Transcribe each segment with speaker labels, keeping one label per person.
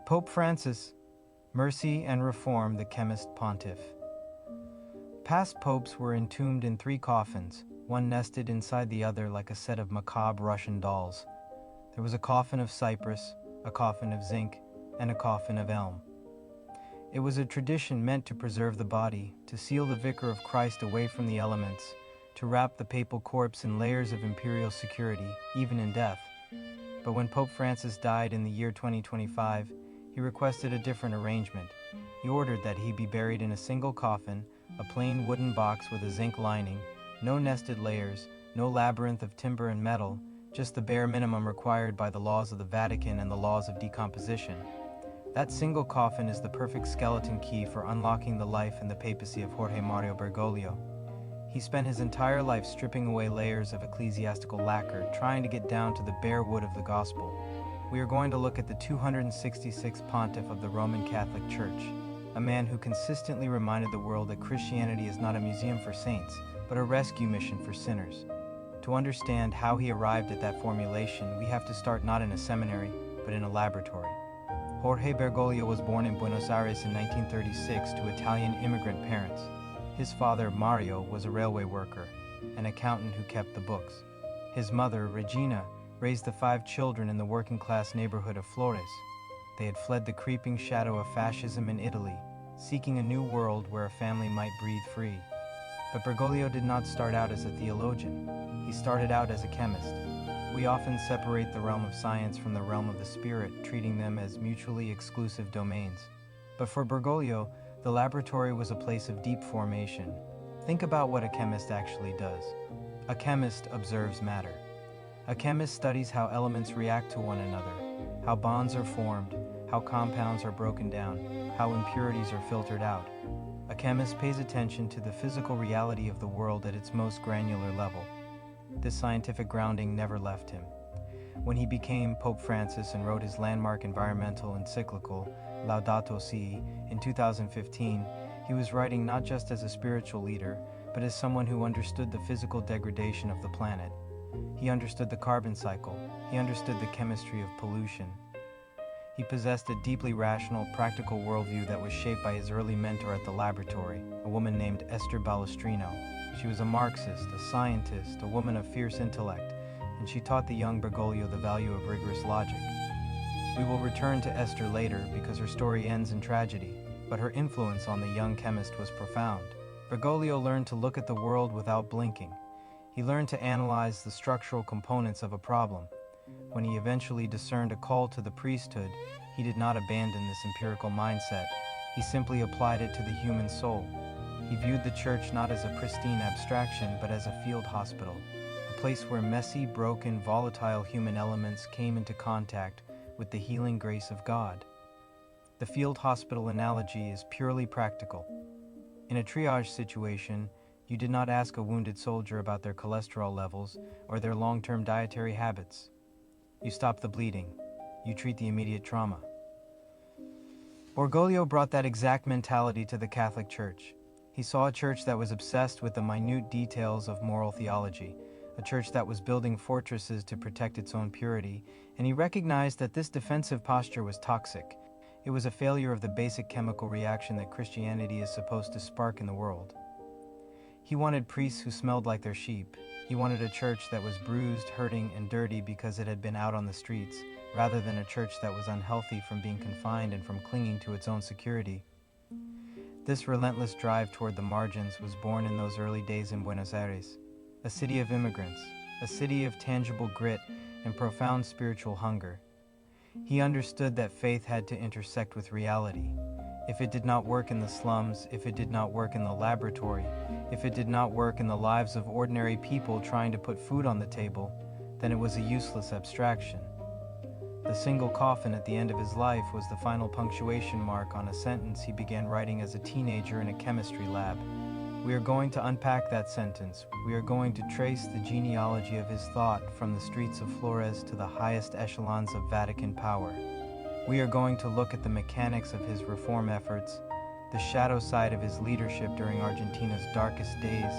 Speaker 1: Pope Francis, Mercy and Reform, the chemist Pontiff. Past popes were entombed in 3 coffins, one nested inside the other like a set of macabre Russian dolls. There was a coffin of cypress, a coffin of zinc, and a coffin of elm. It was a tradition meant to preserve the body, to seal the vicar of Christ away from the elements, to wrap the papal corpse in layers of imperial security, even in death. But when Pope Francis died in the year 2025, he requested a different arrangement. He ordered that he be buried in a single coffin, a plain wooden box with a zinc lining, no nested layers, no labyrinth of timber and metal, just the bare minimum required by the laws of the Vatican and the laws of decomposition. That single coffin is the perfect skeleton key for unlocking the life and the papacy of Jorge Mario Bergoglio. He spent his entire life stripping away layers of ecclesiastical lacquer, trying to get down to the bare wood of the gospel. We are going to look at the 266th Pontiff of the Roman Catholic Church, a man who consistently reminded the world that Christianity is not a museum for saints, but a rescue mission for sinners. To understand how he arrived at that formulation, we have to start not in a seminary, but in a laboratory. Jorge Bergoglio was born in Buenos Aires in 1936 to Italian immigrant parents. His father, Mario, was a railway worker, an accountant who kept the books. His mother, Regina, raised the 5 children in the working-class neighborhood of Flores. They had fled the creeping shadow of fascism in Italy, seeking a new world where a family might breathe free. But Bergoglio did not start out as a theologian. He started out as a chemist. We often separate the realm of science from the realm of the spirit, treating them as mutually exclusive domains. But for Bergoglio, the laboratory was a place of deep formation. Think about what a chemist actually does. A chemist observes matter. A chemist studies how elements react to one another, how bonds are formed, how compounds are broken down, how impurities are filtered out. A chemist pays attention to the physical reality of the world at its most granular level. This scientific grounding never left him. When he became Pope Francis and wrote his landmark environmental encyclical, Laudato Si', in 2015, he was writing not just as a spiritual leader, but as someone who understood the physical degradation of the planet. He understood the carbon cycle. He understood the chemistry of pollution. He possessed a deeply rational, practical worldview that was shaped by his early mentor at the laboratory, a woman named Esther Balestrino. She was a Marxist, a scientist, a woman of fierce intellect, and she taught the young Bergoglio the value of rigorous logic. We will return to Esther later because her story ends in tragedy, but her influence on the young chemist was profound. Bergoglio learned to look at the world without blinking. He learned to analyze the structural components of a problem. When he eventually discerned a call to the priesthood, he did not abandon this empirical mindset. He simply applied it to the human soul. He viewed the church not as a pristine abstraction, but as a field hospital, a place where messy, broken, volatile human elements came into contact with the healing grace of God. The field hospital analogy is purely practical. In a triage situation, you did not ask a wounded soldier about their cholesterol levels or their long-term dietary habits. You stop the bleeding. You treat the immediate trauma. Bergoglio brought that exact mentality to the Catholic Church. He saw a church that was obsessed with the minute details of moral theology, a church that was building fortresses to protect its own purity, and he recognized that this defensive posture was toxic. It was a failure of the basic chemical reaction that Christianity is supposed to spark in the world. He wanted priests who smelled like their sheep. He wanted a church that was bruised, hurting, and dirty because it had been out on the streets, rather than a church that was unhealthy from being confined and from clinging to its own security. This relentless drive toward the margins was born in those early days in Buenos Aires, a city of immigrants, a city of tangible grit and profound spiritual hunger. He understood that faith had to intersect with reality. If it did not work in the slums, if it did not work in the laboratory, if it did not work in the lives of ordinary people trying to put food on the table, then it was a useless abstraction. The single coffin at the end of his life was the final punctuation mark on a sentence he began writing as a teenager in a chemistry lab. We are going to unpack that sentence. We are going to trace the genealogy of his thought from the streets of Flores to the highest echelons of Vatican power. We are going to look at the mechanics of his reform efforts, the shadow side of his leadership during Argentina's darkest days,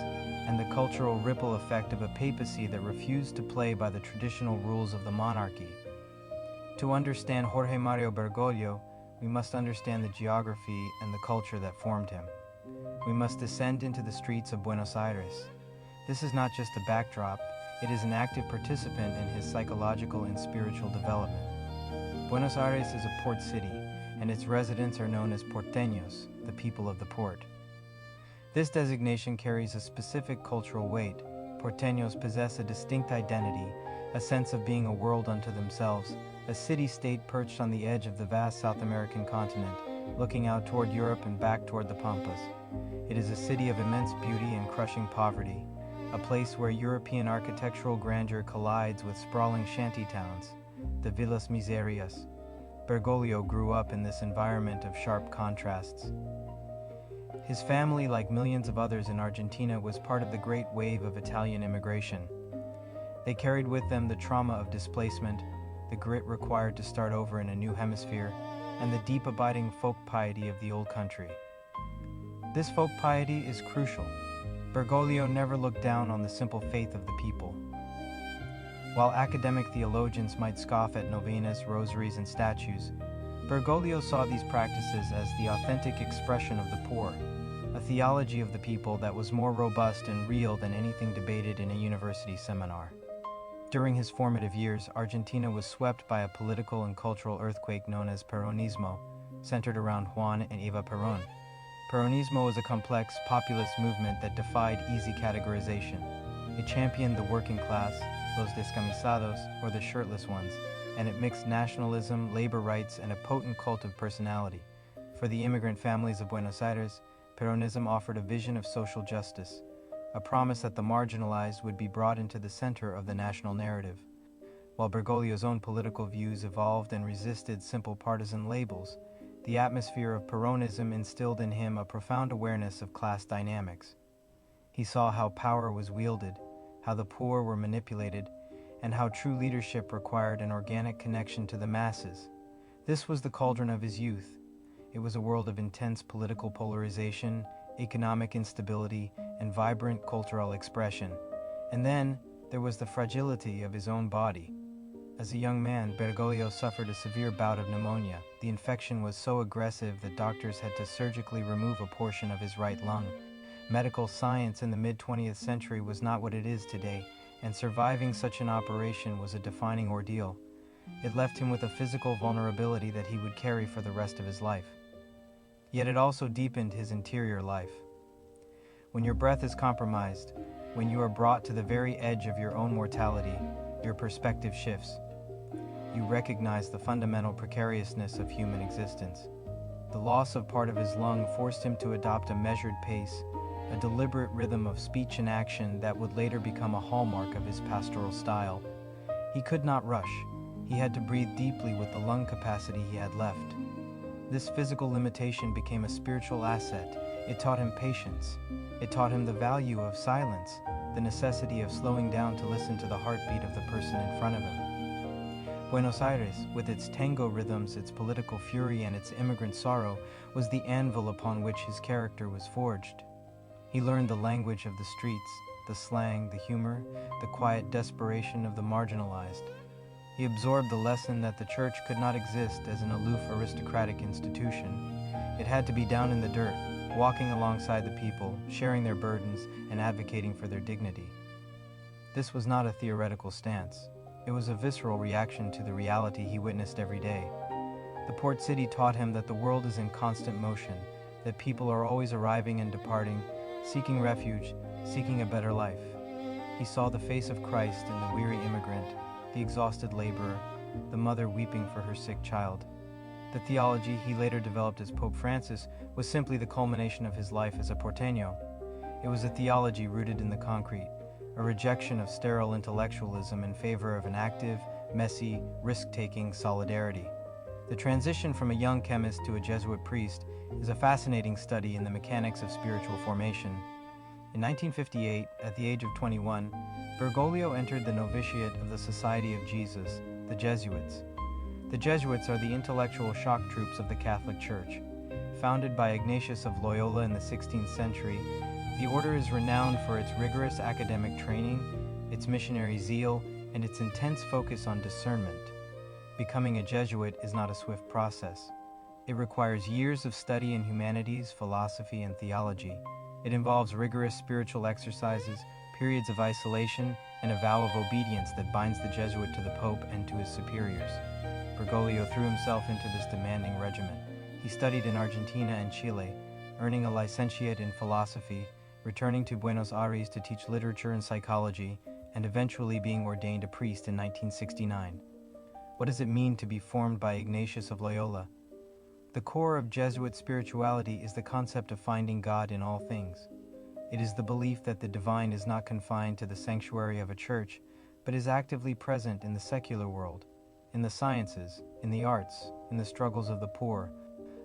Speaker 1: and the cultural ripple effect of a papacy that refused to play by the traditional rules of the monarchy. To understand Jorge Mario Bergoglio, we must understand the geography and the culture that formed him. We must descend into the streets of Buenos Aires. This is not just a backdrop, it is an active participant in his psychological and spiritual development. Buenos Aires is a port city, and its residents are known as porteños, the people of the port. This designation carries a specific cultural weight. Porteños possess a distinct identity, a sense of being a world unto themselves, a city-state perched on the edge of the vast South American continent, looking out toward Europe and back toward the Pampas. It is a city of immense beauty and crushing poverty, a place where European architectural grandeur collides with sprawling shanty towns, the Villas Miserias. Bergolio grew up in this environment of sharp contrasts. His family, like millions of others in Argentina, was part of the great wave of Italian immigration. They carried with them the trauma of displacement, the grit required to start over in a new hemisphere, and the deep abiding folk piety of the old country. This folk piety is crucial. Bergoglio never looked down on the simple faith of the people. While academic theologians might scoff at novenas, rosaries, and statues, Bergoglio saw these practices as the authentic expression of the poor, a theology of the people that was more robust and real than anything debated in a university seminar. During his formative years, Argentina was swept by a political and cultural earthquake known as Peronismo, centered around Juan and Eva Perón. Peronismo was a complex, populist movement that defied easy categorization. It championed the working class, los descamisados, or the shirtless ones, and it mixed nationalism, labor rights, and a potent cult of personality. For the immigrant families of Buenos Aires, Peronism offered a vision of social justice, a promise that the marginalized would be brought into the center of the national narrative. While Bergoglio's own political views evolved and resisted simple partisan labels, the atmosphere of Peronism instilled in him a profound awareness of class dynamics. He saw how power was wielded, how the poor were manipulated, and how true leadership required an organic connection to the masses. This was the cauldron of his youth. It was a world of intense political polarization, economic instability, and vibrant cultural expression. And then there was the fragility of his own body. As a young man, Bergoglio suffered a severe bout of pneumonia. The infection was so aggressive that doctors had to surgically remove a portion of his right lung. Medical science in the mid-20th century was not what it is today, and surviving such an operation was a defining ordeal. It left him with a physical vulnerability that he would carry for the rest of his life. Yet it also deepened his interior life. When your breath is compromised, when you are brought to the very edge of your own mortality, your perspective shifts. You recognize the fundamental precariousness of human existence. The loss of part of his lung forced him to adopt a measured pace, a deliberate rhythm of speech and action that would later become a hallmark of his pastoral style. He could not rush. He had to breathe deeply with the lung capacity he had left. This physical limitation became a spiritual asset. It taught him patience. It taught him the value of silence, the necessity of slowing down to listen to the heartbeat of the person in front of him. Buenos Aires, with its tango rhythms, its political fury, and its immigrant sorrow, was the anvil upon which his character was forged. He learned the language of the streets, the slang, the humor, the quiet desperation of the marginalized. He absorbed the lesson that the church could not exist as an aloof aristocratic institution. It had to be down in the dirt, walking alongside the people, sharing their burdens, and advocating for their dignity. This was not a theoretical stance. It was a visceral reaction to the reality he witnessed every day. The port city taught him that the world is in constant motion, that people are always arriving and departing, seeking refuge, seeking a better life. He saw the face of Christ in the weary immigrant, the exhausted laborer, the mother weeping for her sick child. The theology he later developed as Pope Francis was simply the culmination of his life as a porteño. It was a theology rooted in the concrete, a rejection of sterile intellectualism in favor of an active, messy, risk-taking solidarity. The transition from a young chemist to a Jesuit priest is a fascinating study in the mechanics of spiritual formation. In 1958, at the age of 21, Bergoglio entered the novitiate of the Society of Jesus, the Jesuits. The Jesuits are the intellectual shock troops of the Catholic Church. Founded by Ignatius of Loyola in the 16th century, the order is renowned for its rigorous academic training, its missionary zeal, and its intense focus on discernment. Becoming a Jesuit is not a swift process. It requires years of study in humanities, philosophy, and theology. It involves rigorous spiritual exercises, periods of isolation, and a vow of obedience that binds the Jesuit to the Pope and to his superiors. Bergoglio threw himself into this demanding regimen. He studied in Argentina and Chile, earning a licentiate in philosophy, returning to Buenos Aires to teach literature and psychology, and eventually being ordained a priest in 1969. What does it mean to be formed by Ignatius of Loyola? The core of Jesuit spirituality is the concept of finding God in all things. It is the belief that the divine is not confined to the sanctuary of a church, but is actively present in the secular world, in the sciences, in the arts, in the struggles of the poor.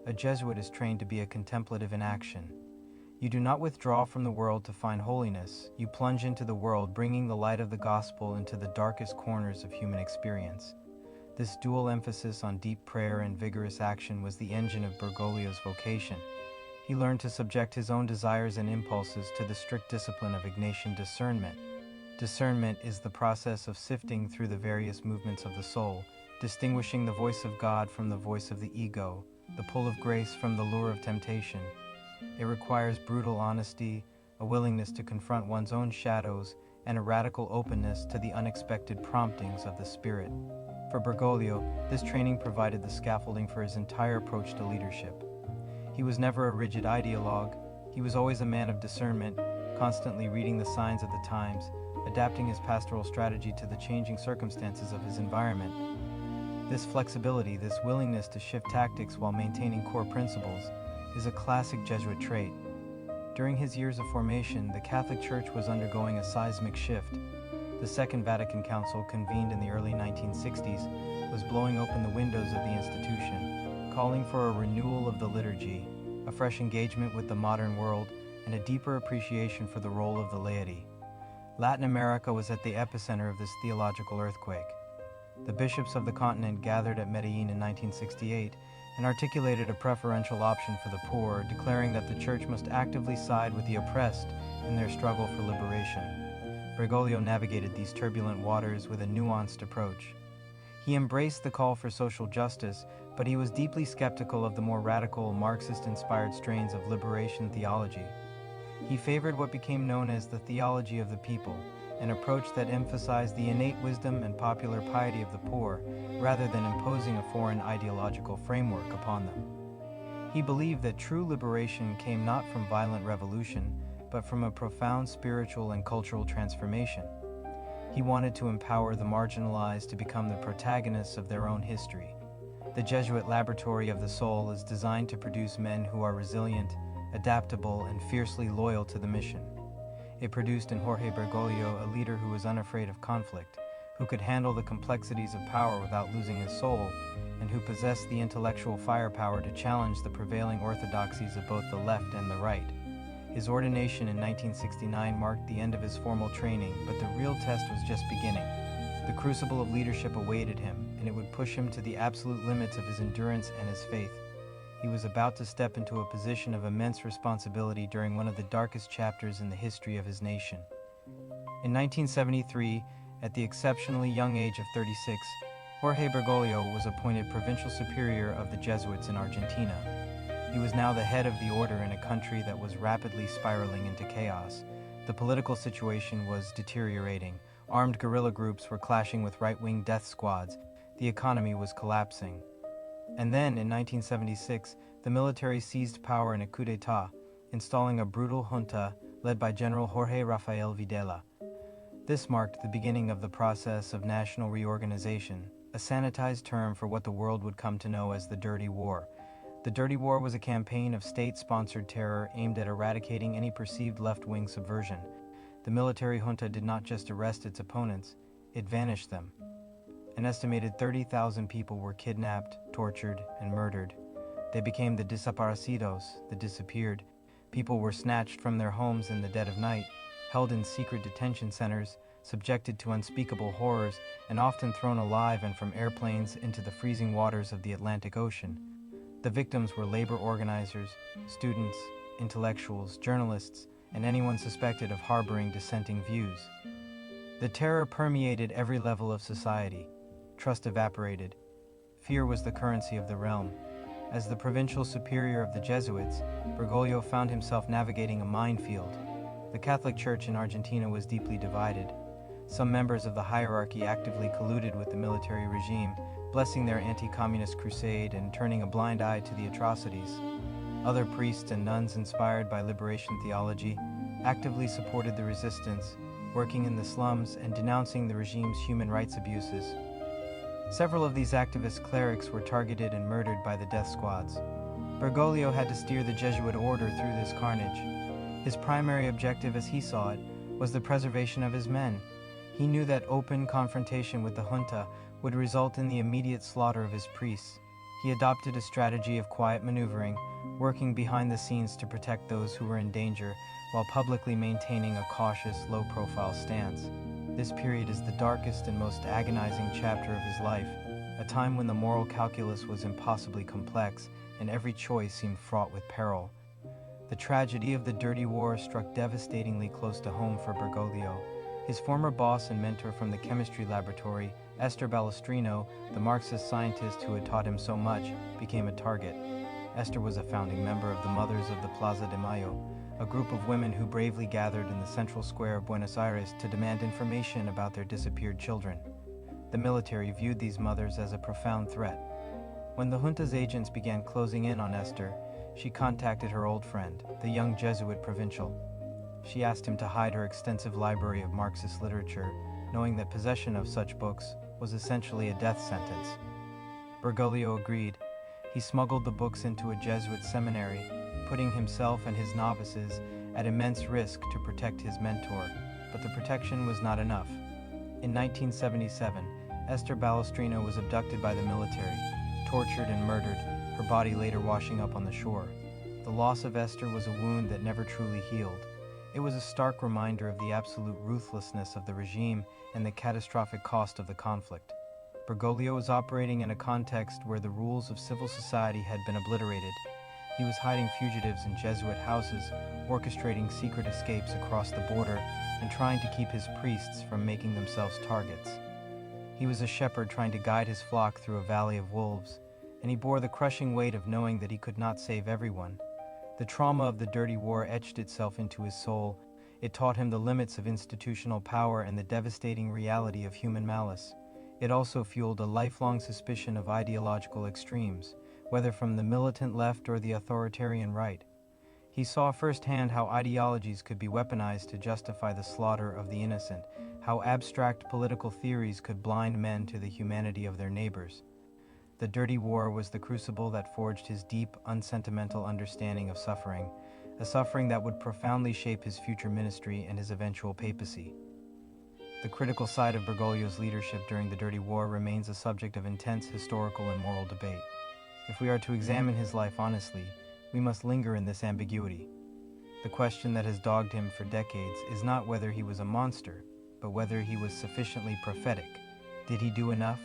Speaker 1: A Jesuit is trained to be a contemplative in action. You do not withdraw from the world to find holiness, you plunge into the world, bringing the light of the gospel into the darkest corners of human experience. This dual emphasis on deep prayer and vigorous action was the engine of Bergoglio's vocation. He learned to subject his own desires and impulses to the strict discipline of Ignatian discernment. Discernment is the process of sifting through the various movements of the soul, distinguishing the voice of God from the voice of the ego, the pull of grace from the lure of temptation. It requires brutal honesty, a willingness to confront one's own shadows, and a radical openness to the unexpected promptings of the Spirit. For Bergoglio, this training provided the scaffolding for his entire approach to leadership. He was never a rigid ideologue. He was always a man of discernment, constantly reading the signs of the times, adapting his pastoral strategy to the changing circumstances of his environment. This flexibility, this willingness to shift tactics while maintaining core principles, is a classic Jesuit trait. During his years of formation, the Catholic Church was undergoing a seismic shift. The Second Vatican Council, convened in the early 1960s, was blowing open the windows of the institution, calling for a renewal of the liturgy, a fresh engagement with the modern world, and a deeper appreciation for the role of the laity. Latin America was at the epicenter of this theological earthquake. The bishops of the continent gathered at Medellin in 1968 and articulated a preferential option for the poor, declaring that the Church must actively side with the oppressed in their struggle for liberation. Bergoglio navigated these turbulent waters with a nuanced approach. He embraced the call for social justice, but he was deeply skeptical of the more radical, Marxist-inspired strains of liberation theology. He favored what became known as the theology of the people, an approach that emphasized the innate wisdom and popular piety of the poor, rather than imposing a foreign ideological framework upon them. He believed that true liberation came not from violent revolution, but from a profound spiritual and cultural transformation. He wanted to empower the marginalized to become the protagonists of their own history. The Jesuit laboratory of the soul is designed to produce men who are resilient, adaptable, and fiercely loyal to the mission. It produced in Jorge Bergoglio a leader who was unafraid of conflict, who could handle the complexities of power without losing his soul, and who possessed the intellectual firepower to challenge the prevailing orthodoxies of both the left and the right. His ordination in 1969 marked the end of his formal training, but the real test was just beginning. The crucible of leadership awaited him, and it would push him to the absolute limits of his endurance and his faith. He was about to step into a position of immense responsibility during one of the darkest chapters in the history of his nation. In 1973, at the exceptionally young age of 36, Jorge Bergoglio was appointed provincial superior of the Jesuits in Argentina. He was now the head of the order in a country that was rapidly spiraling into chaos. The political situation was deteriorating. Armed guerrilla groups were clashing with right-wing death squads. The economy was collapsing. And then, in 1976, the military seized power in a coup d'etat, installing a brutal junta led by General Jorge Rafael Videla. This marked the beginning of the process of national reorganization, a sanitized term for what the world would come to know as the Dirty War. The Dirty War was a campaign of state-sponsored terror aimed at eradicating any perceived left-wing subversion. The military junta did not just arrest its opponents, it vanished them. An estimated 30,000 people were kidnapped, tortured, and murdered. They became the desaparecidos, the disappeared. People were snatched from their homes in the dead of night, held in secret detention centers, subjected to unspeakable horrors, and often thrown alive and from airplanes into the freezing waters of the Atlantic Ocean. The victims were labor organizers, students, intellectuals, journalists, and anyone suspected of harboring dissenting views. The terror permeated every level of society. Trust evaporated. Fear was the currency of the realm. As the provincial superior of the Jesuits, Bergoglio found himself navigating a minefield. The Catholic Church in Argentina was deeply divided. Some members of the hierarchy actively colluded with the military regime, blessing their anti-communist crusade and turning a blind eye to the atrocities. Other priests and nuns inspired by liberation theology actively supported the resistance, working in the slums and denouncing the regime's human rights abuses. Several of these activist clerics were targeted and murdered by the death squads. Bergoglio had to steer the Jesuit order through this carnage. His primary objective, as he saw it, was the preservation of his men. He knew that open confrontation with the junta would result in the immediate slaughter of his priests. He adopted a strategy of quiet maneuvering, working behind the scenes to protect those who were in danger, while publicly maintaining a cautious, low-profile stance. This period is the darkest and most agonizing chapter of his life, a time when the moral calculus was impossibly complex and every choice seemed fraught with peril. The tragedy of the Dirty War struck devastatingly close to home for Bergoglio. His former boss and mentor from the chemistry laboratory, Esther Balestrino, the Marxist scientist who had taught him so much, became a target. Esther was a founding member of the Mothers of the Plaza de Mayo, a group of women who bravely gathered in the central square of Buenos Aires to demand information about their disappeared children. The military viewed these mothers as a profound threat. When the junta's agents began closing in on Esther, she contacted her old friend, the young Jesuit provincial. She asked him to hide her extensive library of Marxist literature, knowing that possession of such books was essentially a death sentence. Bergoglio agreed. He smuggled the books into a Jesuit seminary, putting himself and his novices at immense risk to protect his mentor, but the protection was not enough. In 1977, Esther Balestrino was abducted by the military, tortured and murdered, her body later washing up on the shore. The loss of Esther was a wound that never truly healed. It was a stark reminder of the absolute ruthlessness of the regime and the catastrophic cost of the conflict. Bergoglio was operating in a context where the rules of civil society had been obliterated. He was hiding fugitives in Jesuit houses, orchestrating secret escapes across the border, and trying to keep his priests from making themselves targets. He was a shepherd trying to guide his flock through a valley of wolves, and he bore the crushing weight of knowing that he could not save everyone. The trauma of the Dirty War etched itself into his soul. It taught him the limits of institutional power and the devastating reality of human malice. It also fueled a lifelong suspicion of ideological extremes, whether from the militant left or the authoritarian right. He saw firsthand how ideologies could be weaponized to justify the slaughter of the innocent, how abstract political theories could blind men to the humanity of their neighbors. The Dirty War was the crucible that forged his deep, unsentimental understanding of suffering, a suffering that would profoundly shape his future ministry and his eventual papacy. The critical side of Bergoglio's leadership during the Dirty War remains a subject of intense historical and moral debate. If we are to examine his life honestly, we must linger in this ambiguity. The question that has dogged him for decades is not whether he was a monster, but whether he was sufficiently prophetic. Did he do enough?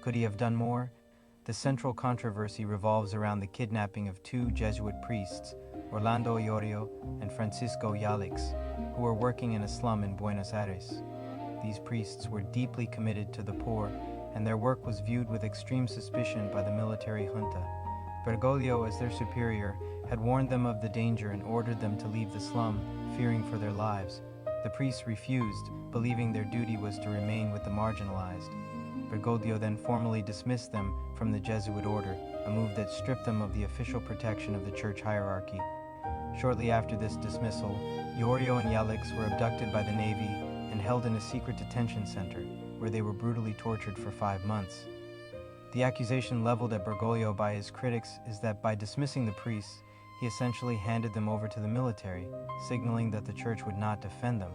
Speaker 1: Could he have done more? The central controversy revolves around the kidnapping of two Jesuit priests, Orlando Iorio and Francisco Yalix, who were working in a slum in Buenos Aires. These priests were deeply committed to the poor, and their work was viewed with extreme suspicion by the military junta. Bergoglio, as their superior, had warned them of the danger and ordered them to leave the slum, fearing for their lives. The priests refused, believing their duty was to remain with the marginalized. Bergoglio then formally dismissed them from the Jesuit order, a move that stripped them of the official protection of the church hierarchy. Shortly after this dismissal, Iorio and Yalix were abducted by the Navy and held in a secret detention center, where they were brutally tortured for 5 months. The accusation leveled at Bergoglio by his critics is that by dismissing the priests, he essentially handed them over to the military, signaling that the church would not defend them.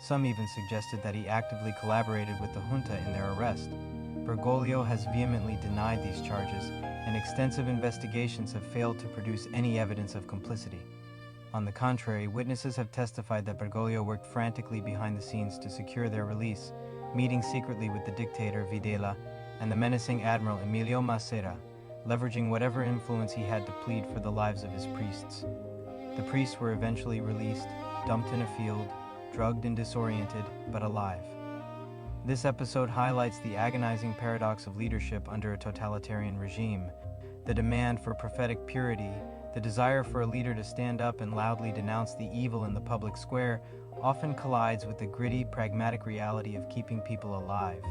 Speaker 1: Some even suggested that he actively collaborated with the junta in their arrest. Bergoglio has vehemently denied these charges, and extensive investigations have failed to produce any evidence of complicity. On the contrary, witnesses have testified that Bergoglio worked frantically behind the scenes to secure their release, meeting secretly with the dictator Videla and the menacing Admiral Emilio Macera, leveraging whatever influence he had to plead for the lives of his priests. The priests were eventually released, dumped in a field, drugged and disoriented, but alive. This episode highlights the agonizing paradox of leadership under a totalitarian regime. The demand for prophetic purity, the desire for a leader to stand up and loudly denounce the evil in the public square, often collides with the gritty, pragmatic reality of keeping people alive.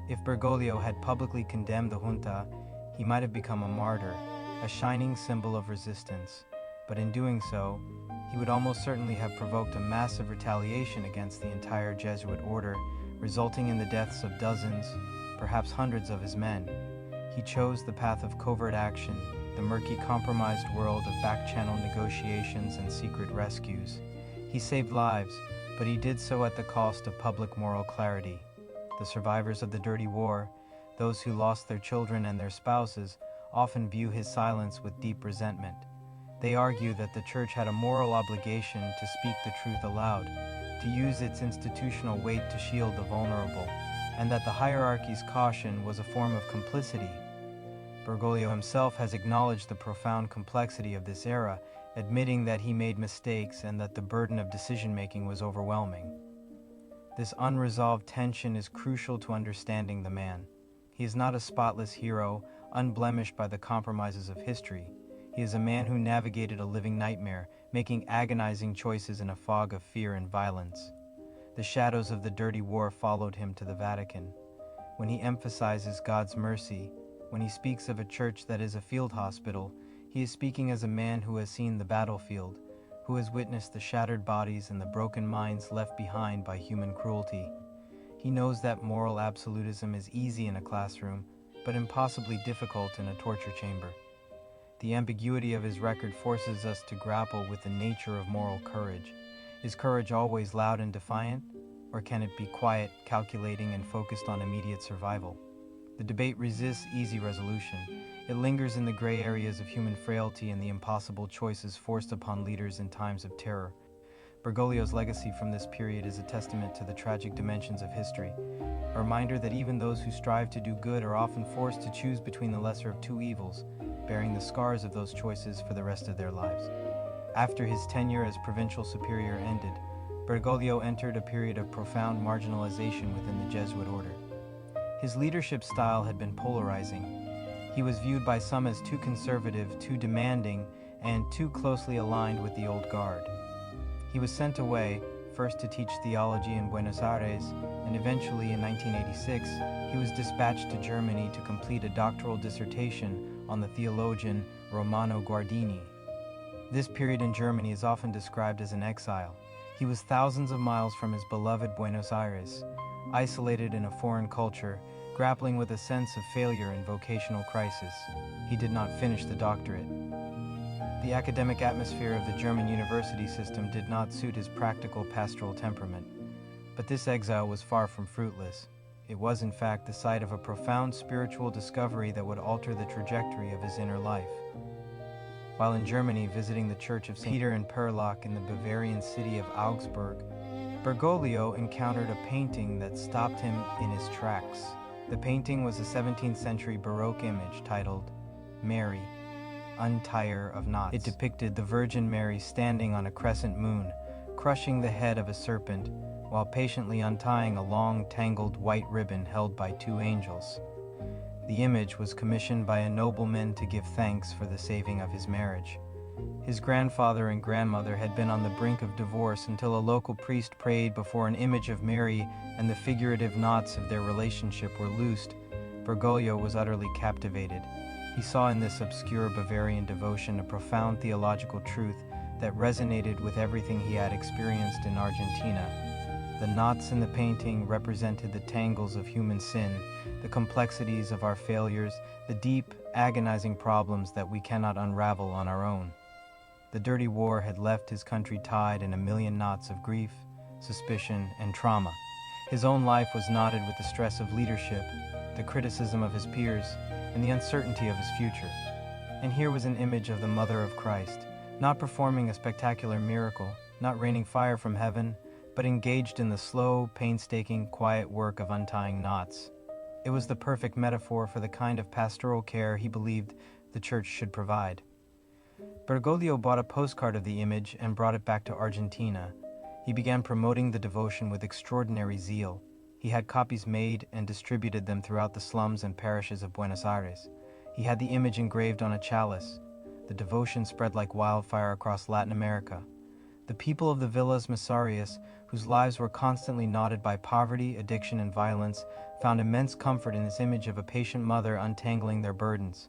Speaker 1: If Bergoglio had publicly condemned the junta, he might have become a martyr, a shining symbol of resistance. But in doing so, he would almost certainly have provoked a massive retaliation against the entire Jesuit order, resulting in the deaths of dozens, perhaps hundreds of his men. He chose the path of covert action, the murky, compromised world of back-channel negotiations and secret rescues. He saved lives, but he did so at the cost of public moral clarity. The survivors of the dirty war, those who lost their children and their spouses, often view his silence with deep resentment. They argue that the Church had a moral obligation to speak the truth aloud, to use its institutional weight to shield the vulnerable, and that the hierarchy's caution was a form of complicity. Bergoglio himself has acknowledged the profound complexity of this era, admitting that he made mistakes and that the burden of decision-making was overwhelming. This unresolved tension is crucial to understanding the man. He is not a spotless hero, unblemished by the compromises of history. He is a man who navigated a living nightmare, making agonizing choices in a fog of fear and violence. The shadows of the dirty war followed him to the Vatican. When he emphasizes God's mercy, when he speaks of a church that is a field hospital, he is speaking as a man who has seen the battlefield, who has witnessed the shattered bodies and the broken minds left behind by human cruelty. He knows that moral absolutism is easy in a classroom, but impossibly difficult in a torture chamber. The ambiguity of his record forces us to grapple with the nature of moral courage. Is courage always loud and defiant, or can it be quiet, calculating, and focused on immediate survival? The debate resists easy resolution. It lingers in the gray areas of human frailty and the impossible choices forced upon leaders in times of terror. Bergoglio's legacy from this period is a testament to the tragic dimensions of history, a reminder that even those who strive to do good are often forced to choose between the lesser of two evils, bearing the scars of those choices for the rest of their lives. After his tenure as provincial superior ended, Bergoglio entered a period of profound marginalization within the Jesuit order. His leadership style had been polarizing. He was viewed by some as too conservative, too demanding, and too closely aligned with the old guard. He was sent away, first to teach theology in Buenos Aires, and eventually in 1986, he was dispatched to Germany to complete a doctoral dissertation on the theologian Romano Guardini. This period in Germany is often described as an exile. He was thousands of miles from his beloved Buenos Aires, isolated in a foreign culture, grappling with a sense of failure and vocational crisis. He did not finish the doctorate. The academic atmosphere of the German university system did not suit his practical pastoral temperament. But this exile was far from fruitless. It was, in fact, the site of a profound spiritual discovery that would alter the trajectory of his inner life. While in Germany visiting the Church of St. Peter and Perlach in the Bavarian city of Augsburg, Bergoglio encountered a painting that stopped him in his tracks. The painting was a 17th century Baroque image titled Mary, Untire of Knots. It depicted the Virgin Mary standing on a crescent moon, crushing the head of a serpent, while patiently untying a long, tangled white ribbon held by two angels. The image was commissioned by a nobleman to give thanks for the saving of his marriage. His grandfather and grandmother had been on the brink of divorce until a local priest prayed before an image of Mary and the figurative knots of their relationship were loosed. Bergoglio was utterly captivated. He saw in this obscure Bavarian devotion a profound theological truth that resonated with everything he had experienced in Argentina. The knots in the painting represented the tangles of human sin, the complexities of our failures, the deep, agonizing problems that we cannot unravel on our own. The dirty war had left his country tied in a million knots of grief, suspicion, and trauma. His own life was knotted with the stress of leadership, the criticism of his peers, and the uncertainty of his future. And here was an image of the Mother of Christ, not performing a spectacular miracle, not raining fire from heaven, but engaged in the slow, painstaking, quiet work of untying knots. It was the perfect metaphor for the kind of pastoral care he believed the Church should provide. Bergoglio bought a postcard of the image and brought it back to Argentina. He began promoting the devotion with extraordinary zeal. He had copies made and distributed them throughout the slums and parishes of Buenos Aires. He had the image engraved on a chalice. The devotion spread like wildfire across Latin America. The people of the Villas Misarias, whose lives were constantly knotted by poverty, addiction, and violence, found immense comfort in this image of a patient mother untangling their burdens.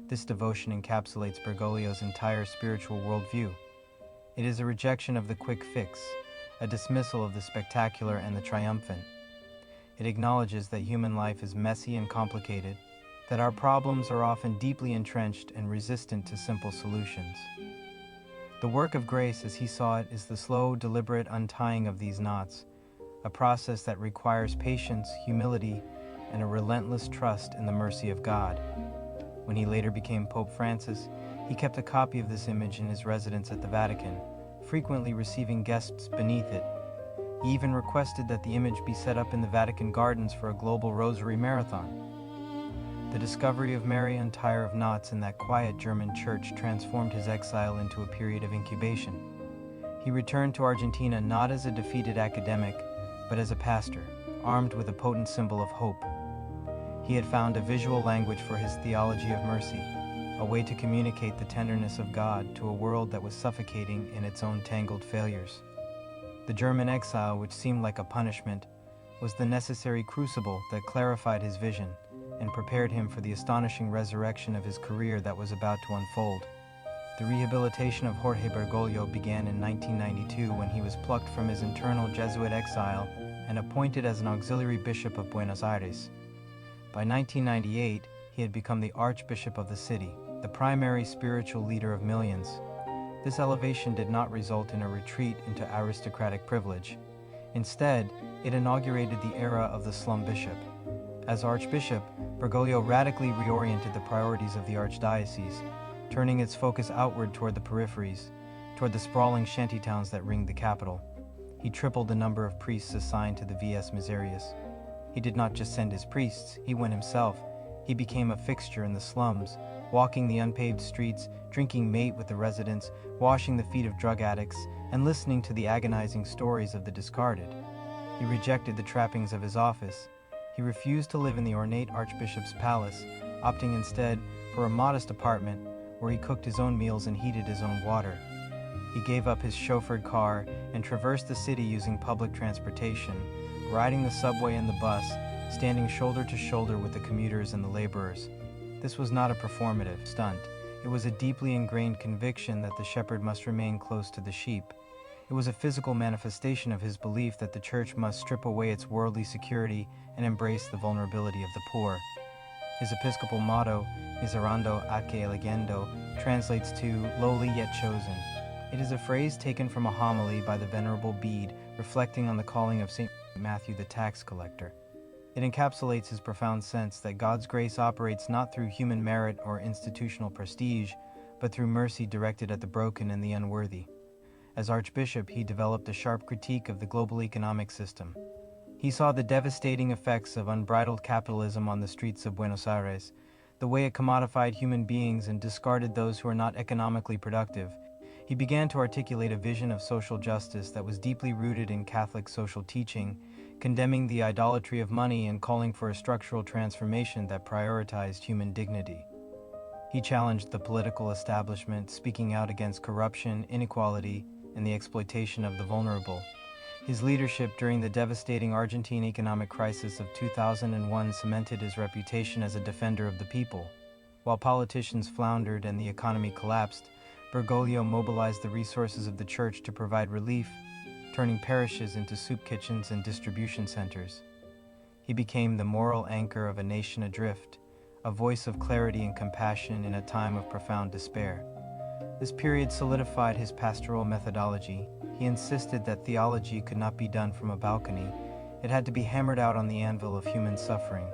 Speaker 1: This devotion encapsulates Bergoglio's entire spiritual worldview. It is a rejection of the quick fix, a dismissal of the spectacular and the triumphant. It acknowledges that human life is messy and complicated, that our problems are often deeply entrenched and resistant to simple solutions. The work of grace, as he saw it, is the slow, deliberate untying of these knots, a process that requires patience, humility, and a relentless trust in the mercy of God. When he later became Pope Francis, he kept a copy of this image in his residence at the Vatican, frequently receiving guests beneath it. He even requested that the image be set up in the Vatican gardens for a global rosary marathon. The discovery of Mary Untier of Knots in that quiet German church transformed his exile into a period of incubation. He returned to Argentina not as a defeated academic, but as a pastor, armed with a potent symbol of hope. He had found a visual language for his theology of mercy, a way to communicate the tenderness of God to a world that was suffocating in its own tangled failures. The German exile, which seemed like a punishment, was the necessary crucible that clarified his vision and prepared him for the astonishing resurrection of his career that was about to unfold. The rehabilitation of Jorge Bergolio began in 1992 when he was plucked from his internal Jesuit exile and appointed as an auxiliary bishop of Buenos Aires. By 1998, he had become the Archbishop of the city, the primary spiritual leader of millions. This elevation did not result in a retreat into aristocratic privilege. Instead, it inaugurated the era of the slum bishop. As Archbishop, Bergoglio radically reoriented the priorities of the archdiocese, turning its focus outward toward the peripheries, toward the sprawling shantytowns that ringed the capital. He tripled the number of priests assigned to the Villas Miserias. He did not just send his priests, he went himself. He became a fixture in the slums, walking the unpaved streets, drinking mate with the residents, washing the feet of drug addicts, and listening to the agonizing stories of the discarded. He rejected the trappings of his office. He refused to live in the ornate archbishop's palace, opting instead for a modest apartment where he cooked his own meals and heated his own water. He gave up his chauffeured car and traversed the city using public transportation, riding the subway and the bus, standing shoulder to shoulder with the commuters and the laborers. This was not a performative stunt. It was a deeply ingrained conviction that the shepherd must remain close to the sheep. It was a physical manifestation of his belief that the church must strip away its worldly security and embrace the vulnerability of the poor. His episcopal motto, Miserando atque elegendo, translates to lowly yet chosen. It is a phrase taken from a homily by the Venerable Bede, reflecting on the calling of St. Matthew the tax collector. It encapsulates his profound sense that God's grace operates not through human merit or institutional prestige, but through mercy directed at the broken and the unworthy. As Archbishop, he developed a sharp critique of the global economic system. He saw the devastating effects of unbridled capitalism on the streets of Buenos Aires, the way it commodified human beings and discarded those who are not economically productive. He began to articulate a vision of social justice that was deeply rooted in Catholic social teaching, condemning the idolatry of money and calling for a structural transformation that prioritized human dignity. He challenged the political establishment, speaking out against corruption, inequality, and the exploitation of the vulnerable. His leadership during the devastating Argentine economic crisis of 2001 cemented his reputation as a defender of the people. While politicians floundered and the economy collapsed, Bergoglio mobilized the resources of the church to provide relief, turning parishes into soup kitchens and distribution centers. He became the moral anchor of a nation adrift, a voice of clarity and compassion in a time of profound despair. This period solidified his pastoral methodology. He insisted that theology could not be done from a balcony. It had to be hammered out on the anvil of human suffering.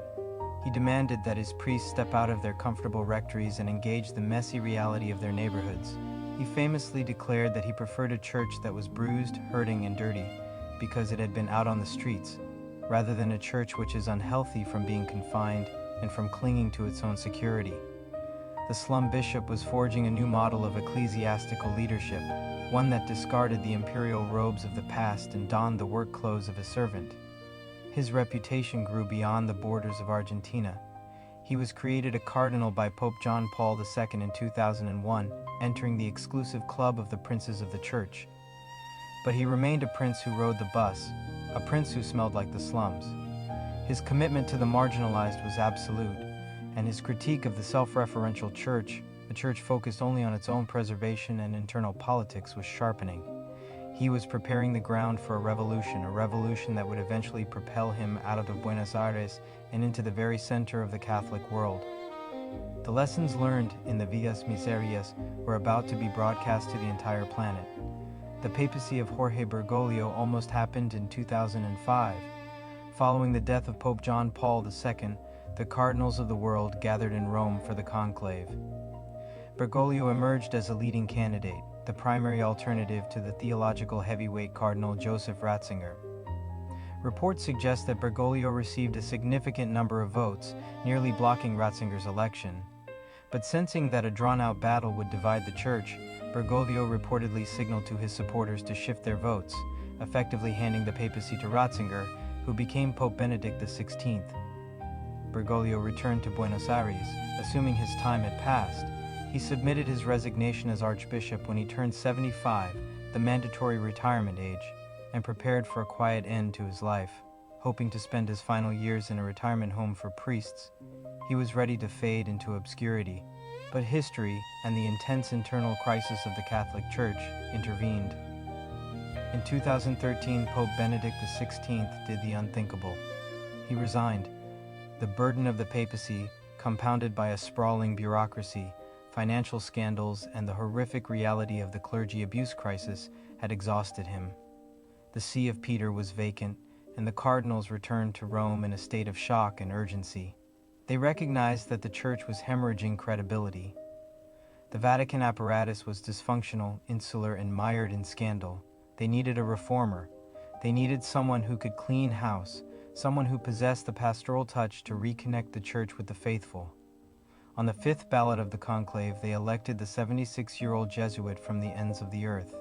Speaker 1: He demanded that his priests step out of their comfortable rectories and engage the messy reality of their neighborhoods. He famously declared that he preferred a church that was bruised, hurting, and dirty because it had been out on the streets, rather than a church which is unhealthy from being confined and from clinging to its own security. The slum bishop was forging a new model of ecclesiastical leadership, one that discarded the imperial robes of the past and donned the work clothes of a servant. His reputation grew beyond the borders of Argentina. He was created a cardinal by Pope John Paul II in 2001, entering the exclusive club of the princes of the church. But he remained a prince who rode the bus, a prince who smelled like the slums. His commitment to the marginalized was absolute, and his critique of the self-referential church, a church focused only on its own preservation and internal politics, was sharpening. He was preparing the ground for a revolution that would eventually propel him out of Buenos Aires and into the very center of the Catholic world. The lessons learned in the Vidas Miserias were about to be broadcast to the entire planet. The papacy of Jorge Bergolio almost happened in 2005. Following the death of Pope John Paul II, the cardinals of the world gathered in Rome for the conclave. Bergoglio emerged as a leading candidate, the primary alternative to the theological heavyweight Cardinal Joseph Ratzinger. Reports suggest that Bergoglio received a significant number of votes, nearly blocking Ratzinger's election. But sensing that a drawn-out battle would divide the church, Bergoglio reportedly signaled to his supporters to shift their votes, effectively handing the papacy to Ratzinger, who became Pope Benedict XVI. Bergoglio returned to Buenos Aires, assuming his time had passed. He submitted his resignation as Archbishop when he turned 75, the mandatory retirement age, and prepared for a quiet end to his life, hoping to spend his final years in a retirement home for priests. He was ready to fade into obscurity, but history and the intense internal crisis of the Catholic Church intervened. In 2013, Pope Benedict XVI did the unthinkable. He resigned. The burden of the papacy, compounded by a sprawling bureaucracy, financial scandals, and the horrific reality of the clergy abuse crisis, had exhausted him. The See of Peter was vacant, and the cardinals returned to Rome in a state of shock and urgency. They recognized that the church was hemorrhaging credibility. The Vatican apparatus was dysfunctional, insular, and mired in scandal. They needed a reformer. They needed someone who could clean house, someone who possessed the pastoral touch to reconnect the church with the faithful. On the fifth ballot of the conclave, they elected the 76-year-old Jesuit from the ends of the earth.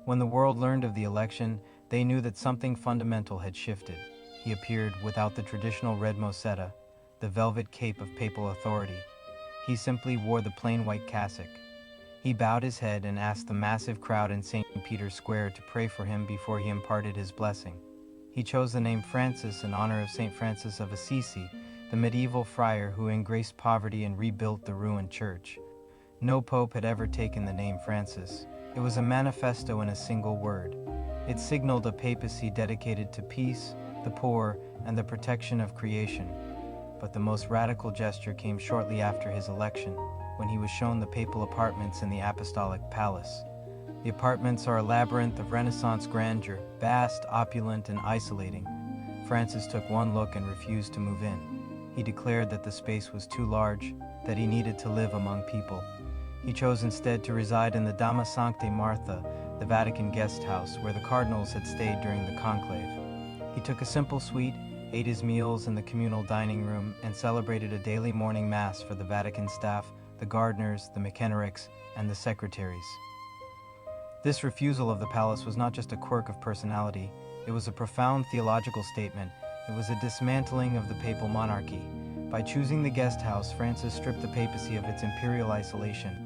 Speaker 1: When the world learned of the election, they knew that something fundamental had shifted. He appeared without the traditional red mossetta, the velvet cape of papal authority. He simply wore the plain white cassock. He bowed his head and asked the massive crowd in St. Peter's Square to pray for him before he imparted his blessing. He chose the name Francis in honor of St. Francis of Assisi, the medieval friar who embraced poverty and rebuilt the ruined church. No pope had ever taken the name Francis. It was a manifesto in a single word. It signaled a papacy dedicated to peace, the poor, and the protection of creation. But the most radical gesture came shortly after his election, when he was shown the papal apartments in the Apostolic Palace. The apartments are a labyrinth of Renaissance grandeur, vast, opulent, and isolating. Francis took one look and refused to move in. He declared that the space was too large, that he needed to live among people. He chose instead to reside in the Dama Sancta Martha, the Vatican guest house where the cardinals had stayed during the conclave. He took a simple suite, ate his meals in the communal dining room, and celebrated a daily morning mass for the Vatican staff, the gardeners, the mechanicians, and the secretaries. This refusal of the palace was not just a quirk of personality, it was a profound theological statement. It was a dismantling of the papal monarchy. By choosing the guest house, Francis stripped the papacy of its imperial isolation.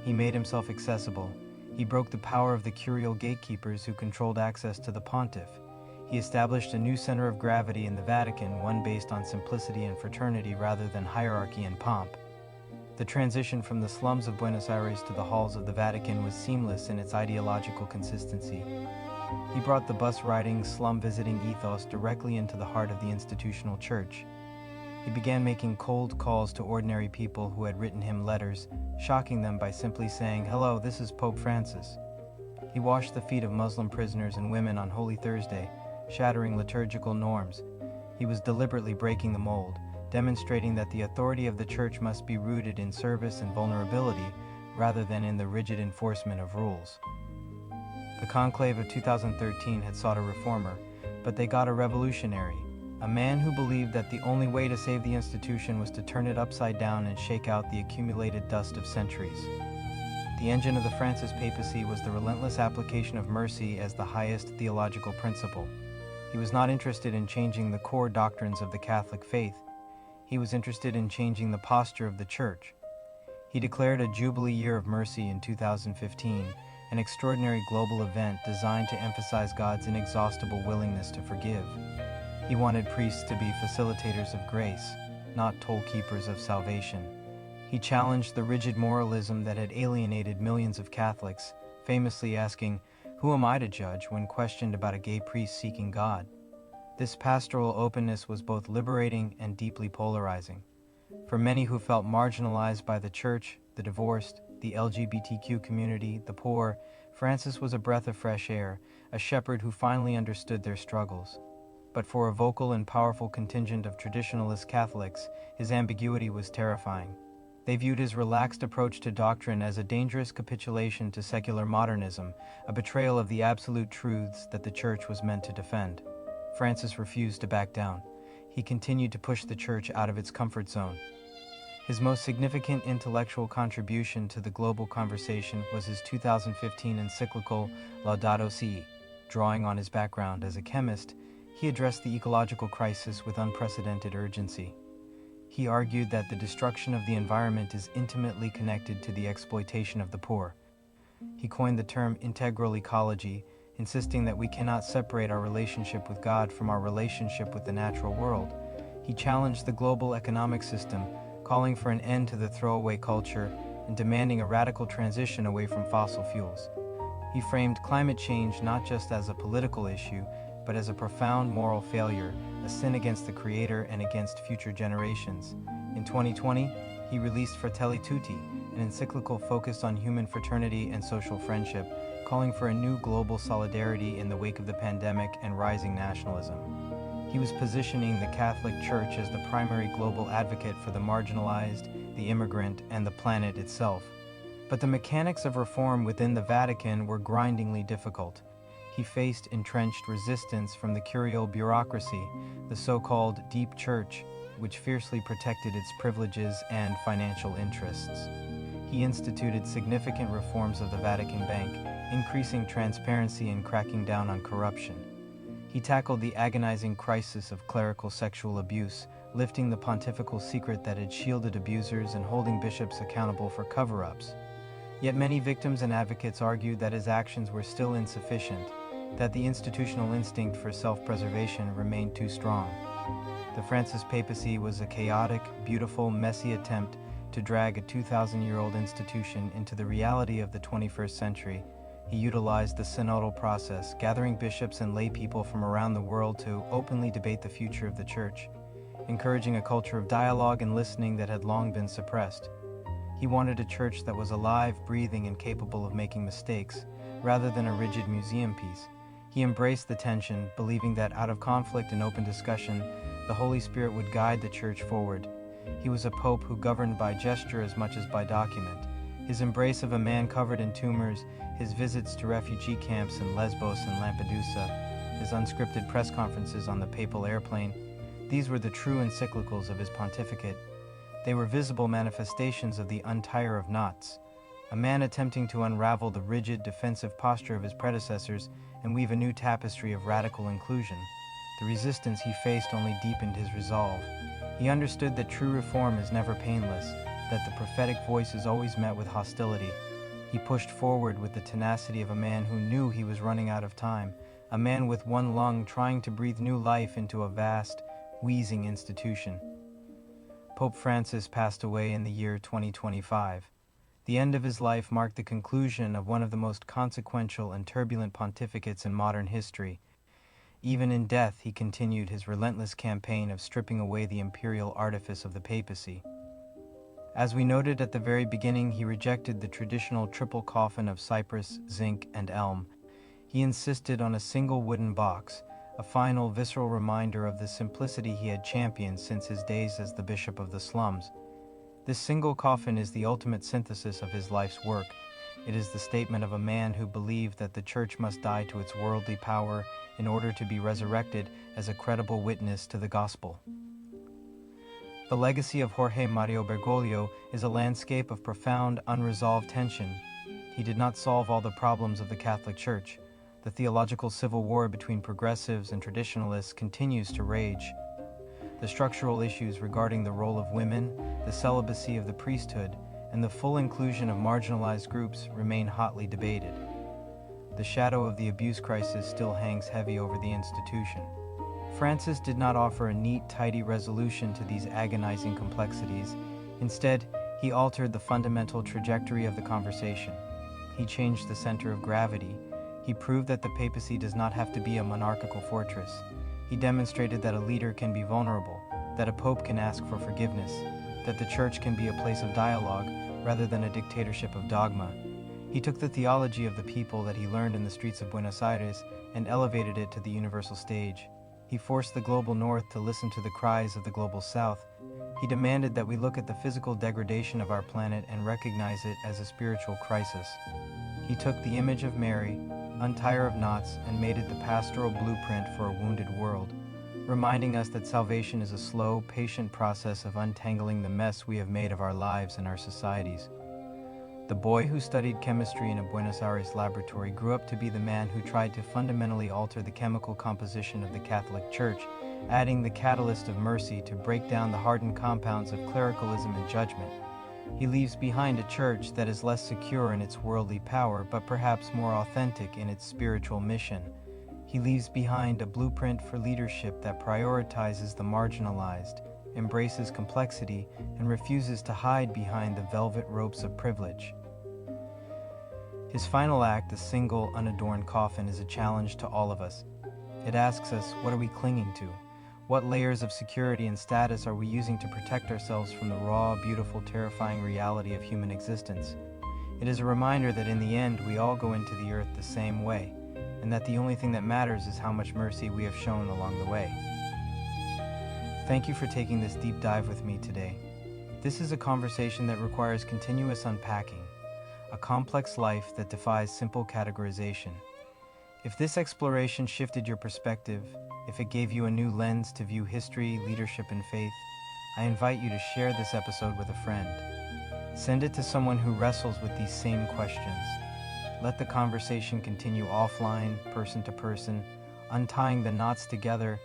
Speaker 1: He made himself accessible. He broke the power of the curial gatekeepers who controlled access to the pontiff. He established a new center of gravity in the Vatican, one based on simplicity and fraternity rather than hierarchy and pomp. The transition from the slums of Buenos Aires to the halls of the Vatican was seamless in its ideological consistency. He brought the bus-riding, slum-visiting ethos directly into the heart of the institutional church. He began making cold calls to ordinary people who had written him letters, shocking them by simply saying, "Hello, this is Pope Francis." He washed the feet of Muslim prisoners and women on Holy Thursday, shattering liturgical norms. He was deliberately breaking the mold, demonstrating that the authority of the church must be rooted in service and vulnerability rather than in the rigid enforcement of rules. The conclave of 2013 had sought a reformer, but they got a revolutionary, a man who believed that the only way to save the institution was to turn it upside down and shake out the accumulated dust of centuries. The engine of the Francis papacy was the relentless application of mercy as the highest theological principle. He was not interested in changing the core doctrines of the Catholic faith. he was interested in changing the posture of the church. He declared a Jubilee Year of Mercy in 2015, an extraordinary global event designed to emphasize God's inexhaustible willingness to forgive. He wanted priests to be facilitators of grace, not toll keepers of salvation. He challenged the rigid moralism that had alienated millions of Catholics, famously asking, "Who am I to judge?" when questioned about a gay priest seeking God. This pastoral openness was both liberating and deeply polarizing. For many who felt marginalized by the church, the divorced, the LGBTQ community, the poor, Francis was a breath of fresh air, a shepherd who finally understood their struggles. But for a vocal and powerful contingent of traditionalist Catholics, his ambiguity was terrifying. They viewed his relaxed approach to doctrine as a dangerous capitulation to secular modernism, a betrayal of the absolute truths that the church was meant to defend. Francis refused to back down. He continued to push the church out of its comfort zone. His most significant intellectual contribution to the global conversation was his 2015 encyclical Laudato Si'. Drawing on his background as a chemist, he addressed the ecological crisis with unprecedented urgency. He argued that the destruction of the environment is intimately connected to the exploitation of the poor. He coined the term integral ecology, insisting that we cannot separate our relationship with God from our relationship with the natural world. He challenged the global economic system, calling for an end to the throwaway culture and demanding a radical transition away from fossil fuels. He framed climate change not just as a political issue, but as a profound moral failure, a sin against the Creator and against future generations. In 2020, he released Fratelli Tutti, an encyclical focused on human fraternity and social friendship, calling for a new global solidarity in the wake of the pandemic and rising nationalism. He was positioning the Catholic Church as the primary global advocate for the marginalized, the immigrant, and the planet itself. But the mechanics of reform within the Vatican were grindingly difficult. He faced entrenched resistance from the curial bureaucracy, the so-called deep church, which fiercely protected its privileges and financial interests. He instituted significant reforms of the Vatican Bank, increasing transparency and cracking down on corruption. He tackled the agonizing crisis of clerical sexual abuse, lifting the pontifical secret that had shielded abusers and holding bishops accountable for cover-ups. Yet many victims and advocates argued that his actions were still insufficient, that the institutional instinct for self-preservation remained too strong. The Francis papacy was a chaotic, beautiful, messy attempt to drag a 2,000-year-old institution into the reality of the 21st century. He utilized the synodal process, gathering bishops and lay people from around the world to openly debate the future of the church, encouraging a culture of dialogue and listening that had long been suppressed. He wanted a church that was alive, breathing, and capable of making mistakes, rather than a rigid museum piece. He embraced the tension, believing that out of conflict and open discussion, the Holy Spirit would guide the church forward. He was a pope who governed by gesture as much as by document. His embrace of a man covered in tumors, his visits to refugee camps in Lesbos and Lampedusa, his unscripted press conferences on the papal airplane, these were the true encyclicals of his pontificate. They were visible manifestations of the untire of knots, a man attempting to unravel the rigid, defensive posture of his predecessors and weave a new tapestry of radical inclusion. The resistance he faced only deepened his resolve. He understood that true reform is never painless, that the prophetic voice is always met with hostility. He pushed forward with the tenacity of a man who knew he was running out of time, a man with one lung trying to breathe new life into a vast, wheezing institution. Pope Francis passed away in the year 2025. The end of his life marked the conclusion of one of the most consequential and turbulent pontificates in modern history. Even in death, he continued his relentless campaign of stripping away the imperial artifice of the papacy. As we noted at the very beginning, he rejected the traditional triple coffin of cypress, zinc, and elm. He insisted on a single wooden box, a final visceral reminder of the simplicity he had championed since his days as the bishop of the slums. This single coffin is the ultimate synthesis of his life's work. It is the statement of a man who believed that the church must die to its worldly power in order to be resurrected as a credible witness to the gospel. The legacy of Jorge Mario Bergoglio is a landscape of profound, unresolved tension. He did not solve all the problems of the Catholic Church. The theological civil war between progressives and traditionalists continues to rage. The structural issues regarding the role of women, the celibacy of the priesthood, and the full inclusion of marginalized groups remain hotly debated. The shadow of the abuse crisis still hangs heavy over the institution. Francis did not offer a neat, tidy resolution to these agonizing complexities. Instead, he altered the fundamental trajectory of the conversation. He changed the center of gravity. He proved that the papacy does not have to be a monarchical fortress. He demonstrated that a leader can be vulnerable, that a pope can ask for forgiveness, that the church can be a place of dialogue rather than a dictatorship of dogma. He took the theology of the people that he learned in the streets of Buenos Aires and elevated it to the universal stage. He forced the global north to listen to the cries of the global south. He demanded that we look at the physical degradation of our planet and recognize it as a spiritual crisis. He took the image of Mary, untie her of knots, and made it the pastoral blueprint for a wounded world, reminding us that salvation is a slow, patient process of untangling the mess we have made of our lives and our societies. The boy who studied chemistry in a Buenos Aires laboratory grew up to be the man who tried to fundamentally alter the chemical composition of the Catholic Church, adding the catalyst of mercy to break down the hardened compounds of clericalism and judgment. He leaves behind a church that is less secure in its worldly power, but perhaps more authentic in its spiritual mission. He leaves behind a blueprint for leadership that prioritizes the marginalized, embraces complexity, and refuses to hide behind the velvet ropes of privilege. His final act, the single, unadorned coffin, is a challenge to all of us. It asks us, what are we clinging to? What layers of security and status are we using to protect ourselves from the raw, beautiful, terrifying reality of human existence? It is a reminder that in the end, we all go into the earth the same way, and that the only thing that matters is how much mercy we have shown along the way. Thank you for taking this deep dive with me today. This is a conversation that requires continuous unpacking, a complex life that defies simple categorization. If this exploration shifted your perspective, if it gave you a new lens to view history, leadership, and faith, I invite you to share this episode with a friend. Send it to someone who wrestles with these same questions. Let the conversation continue offline, person to person, untying the knots together